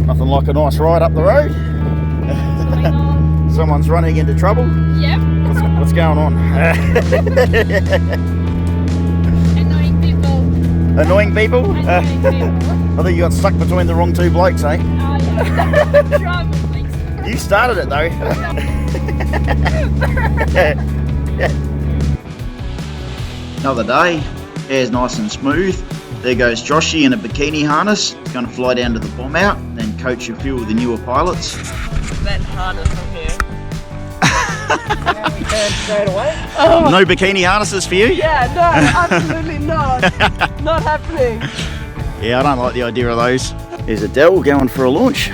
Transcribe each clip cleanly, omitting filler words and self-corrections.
Nothing like a nice ride up the road. Someone's running into trouble. Yep. What's going on? Annoying people. Annoying people? Annoying people. I think you got stuck between the wrong two blokes, eh? Oh yeah. Drama, please. You started it though. Another day, air's nice and smooth. There goes Joshy in a bikini harness. He's going to fly down to the bomb out, then coach a few of the newer pilots. That harness from here. Yeah, we turned straight away. Oh. No bikini harnesses for you? Yeah, no, absolutely not. Not happening. Yeah, I don't like the idea of those. There's Adele going for a launch.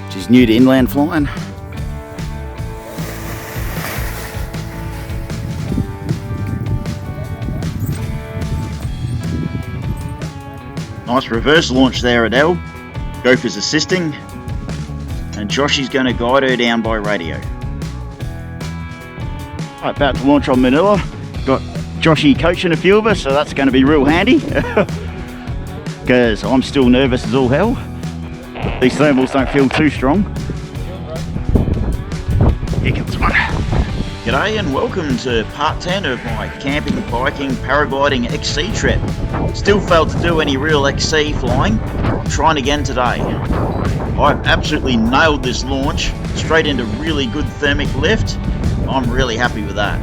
She's new to inland flying. Nice reverse launch there, Adele. Gopher's assisting. And Joshy's going to guide her down by radio. Right, about to launch on Manila. Got Joshy coaching a few of us, so that's going to be real handy. Because I'm still nervous as all hell. These thermals don't feel too strong. Here comes one. G'day and welcome to part 10 of my camping, biking, paragliding XC trip. Still failed to do any real XC flying. I'm trying again today. I've absolutely nailed this launch, straight into really good thermic lift. I'm really happy with that.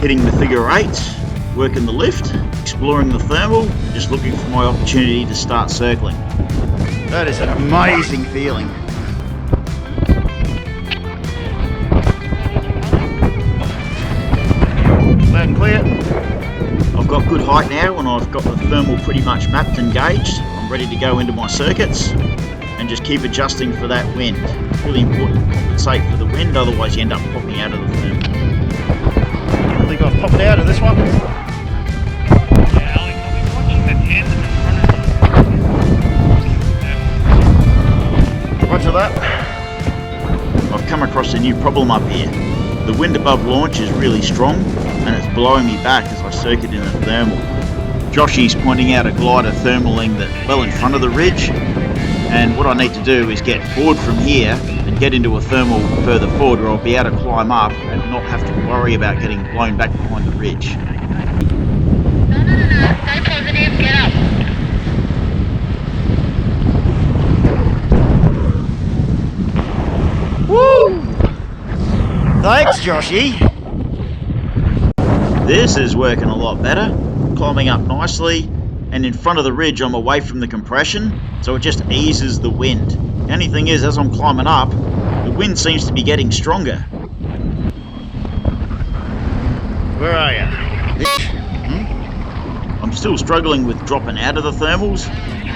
Hitting the figure 8, working the lift, exploring the thermal, and just looking for my opportunity to start circling. That is an amazing feeling. Loud and clear. I've got good height now and I've got the thermal pretty much mapped and gauged. I'm ready to go into my circuits and just keep adjusting for that wind. It's really important to compensate for the wind, otherwise you end up popping out of the thermal. I think I've popped out of this one. Yeah, Alex, I'll be watching the 10 in front of you. Roger that. I've come across a new problem up here. The wind above launch is really strong and it's blowing me back as I circuit in the thermal. Joshy's pointing out a glider thermaling that's well in front of the ridge, and what I need to do is get forward from here and get into a thermal further forward where I'll be able to climb up and not have to worry about getting blown back behind the ridge. No. Stay positive. Get up. Woo! Thanks, Joshy. This is working a lot better. Climbing up nicely, and in front of the ridge I'm away from the compression, so it just eases the wind. The only thing is, as I'm climbing up, the wind seems to be getting stronger. Where are you? I'm still struggling with dropping out of the thermals,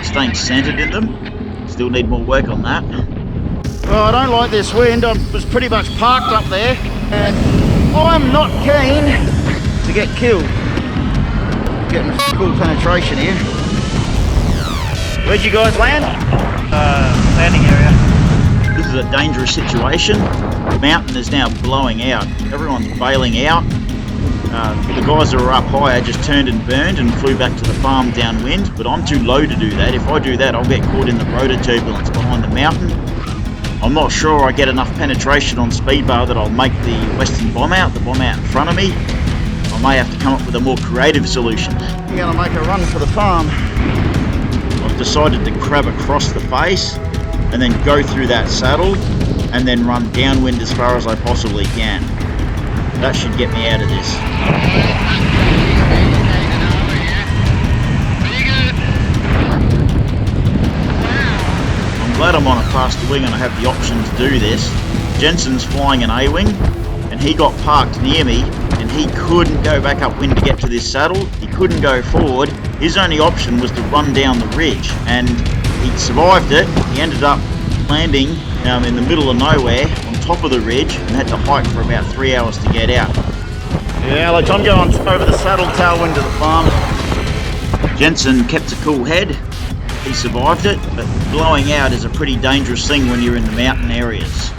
staying centered in them. Still need more work on that. Well, I don't like this wind. I was pretty much parked up there, and I'm not keen to get killed. Getting full penetration here. Where'd you guys land? Landing area. This is a dangerous situation. The mountain is now blowing out. Everyone's bailing out. The guys that are up higher just turned and burned and flew back to the farm downwind, but I'm too low to do that. If I do that, I'll get caught in the rotor turbulence behind the mountain. I'm not sure I get enough penetration on speed bar that I'll make the western bomb out, the bomb out in front of me. I may have to come up with a more creative solution. I'm going to make a run for the farm. I've decided to crab across the face and then go through that saddle and then run downwind as far as I possibly can. That should get me out of this. I'm glad I'm on a faster wing and I have the option to do this. Jensen's flying an A-wing and he got parked near me and he couldn't go back upwind to get to this saddle. He couldn't go forward. His only option was to run down the ridge, and he survived it. He ended up landing in the middle of nowhere on top of the ridge and had to hike for about 3 hours to get out. Yeah, Alex, I'm going over the saddle tailwind to the farm. Jensen kept a cool head. He survived it, but blowing out is a pretty dangerous thing when you're in the mountain areas.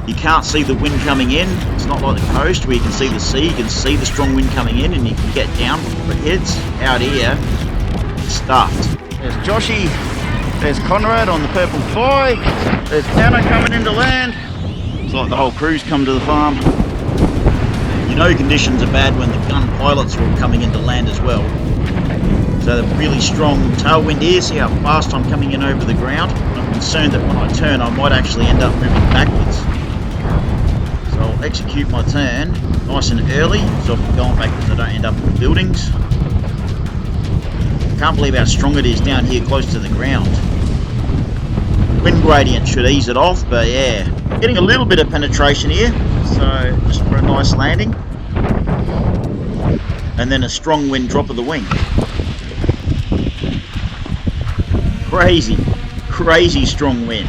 You can't see the wind coming in. It's not like the coast where you can see the sea. You can see the strong wind coming in and you can get down before it hits. Out here, it's stuffed. There's Joshy There's Conrad on the purple 5. There's Anna coming into land. It's like the whole crew's come to the farm. You know conditions are bad when the gun pilots are all coming into land as well. So the really strong tailwind here, see how fast I'm coming in over the ground. I'm concerned that when I turn I might actually end up moving backwards. So I'll execute my turn nice and early so if I'm going backwards I don't end up in the buildings. Can't believe how strong it is down here close to the ground. Wind gradient should ease it off, but yeah, getting a little bit of penetration here, so just for a nice landing. And then a strong wind drop of the wing. Crazy strong wind.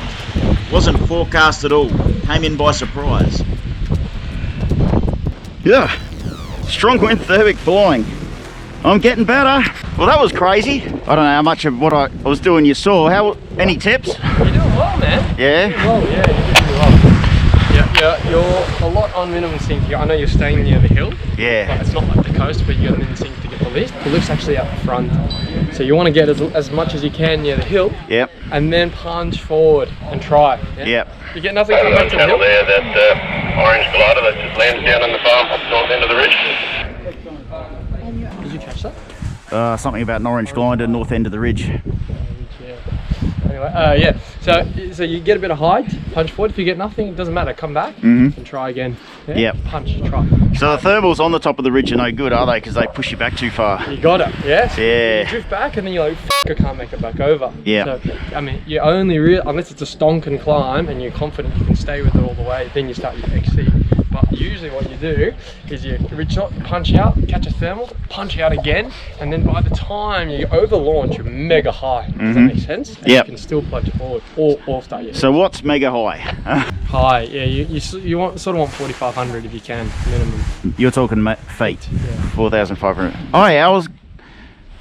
Wasn't forecast at all, came in by surprise. Yeah, strong wind thermic flying. I'm getting better. Well, that was crazy. I don't know how much of what I was doing you saw. Any tips? You're doing well, man. Yeah? You're doing well, yeah, you're doing well. Yeah, you're a lot on minimum sync here. I know you're staying near the hill. Yeah. But it's not like the coast where you got minimum sync to get the lift. The lift's actually out the front. So you want to get as much as you can near the hill. Yep. And then punch forward and try. Yeah? Yep. You get nothing from back to the hill. There, that orange glider that just landed down on the farm up north end of the ridge. Did you catch that? Something about an orange glider, north end of the ridge. Anyway, yeah. So you get a bit of height, punch forward. If you get nothing, it doesn't matter. Come back and try again. Yeah? Yep. Punch, try. So the thermals on the top of the ridge are no good, are they? Because they push you back too far. You got it. Yes. Yeah. You drift back and then you're like, F I can't make it back over. Yeah. So I mean, you only unless it's a stonk and climb and you're confident you can stay with it all the way, then you start your XC. But usually what you do is you reach out, punch out, catch a thermal, punch out again, and then by the time you over launch, you're mega high. Does that make sense? And you can still plunge forward or start your So what's mega high? high, yeah, you want, sort of want 4,500 if you can, minimum. You're talking feet, yeah. 4,500. Oh yeah,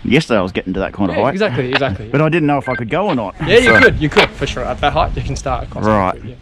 yesterday I was getting to that kind of height. Exactly. But I didn't know if I could go or not. Yeah, you could, for sure. At that height, you can start across. Right. Yeah.